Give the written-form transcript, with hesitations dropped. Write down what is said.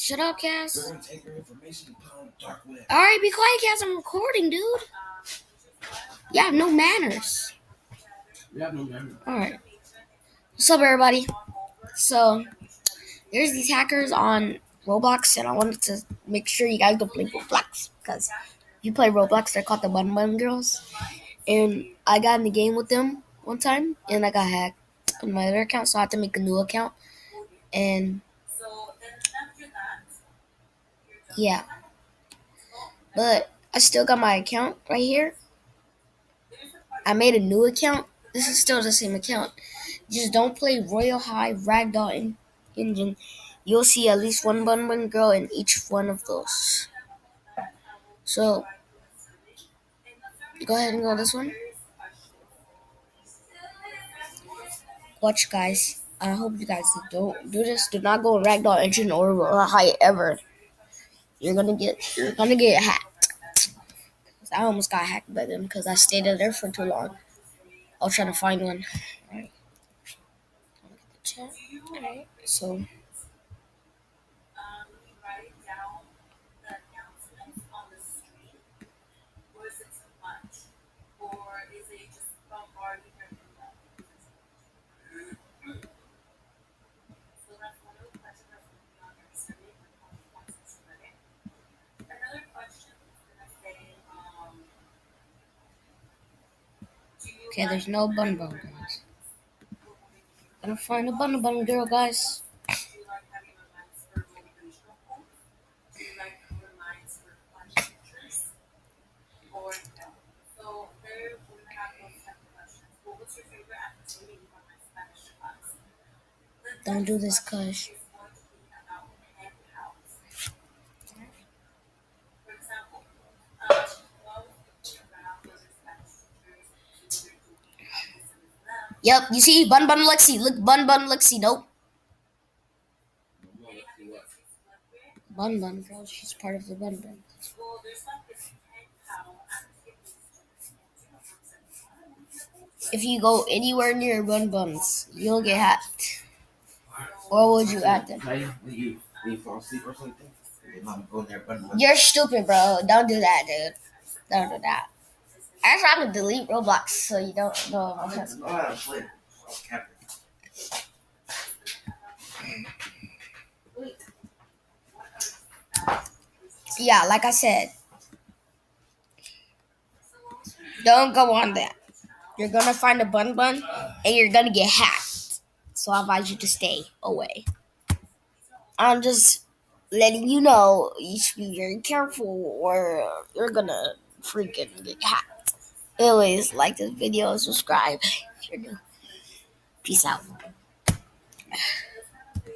Shut up, Cass. They're gonna take your information and put it on the dark web. Alright, be quiet, Cass. I'm recording, dude. You have no manners. You have no memory. Alright. What's up, everybody? So, there's these hackers on Roblox, and I wanted to make sure you guys don't play Roblox. Because if you play Roblox, they're called the Bun Bun Girls. And I got in the game with them one time, and I got hacked on my other account, so I had to make a new account. And yeah. But I still got my account right here. I made a new account. This is still the same account. Just don't play Royal High Ragdoll Engine. You'll see at least one Bun Bun Girl in each one of those. So, go ahead and go this one. Watch, guys. I hope you guys don't do this. Do not go Ragdoll Engine or Royal High ever. You're gonna get hacked. I almost got hacked by them because I stayed there for too long. I was trying to find one. Alright. Alright. So. Okay, there's no Bun Bun Girls. Gotta find a Bun Bun Girl, guys. Don't do this, cuz. Yep, you see, Bun Bun Lexi. Look, Bun Bun Lexi. Nope. Bun Bun Girl, she's part of the Bun Bun. If you go anywhere near Bun Buns, you'll get hacked. Or would you add them? When you fall asleep or something, your mom go in there, Bun. You're stupid, bro. Don't do that, dude. Don't do that. I just have to delete Roblox so you don't know. Yeah, like I said, don't go on that. You're gonna find a Bun Bun and you're gonna get hacked. So I advise you to stay away. I'm just letting you know you should be very careful or you're gonna freaking get hacked. Anyways, like this video, subscribe if you're new. Peace out.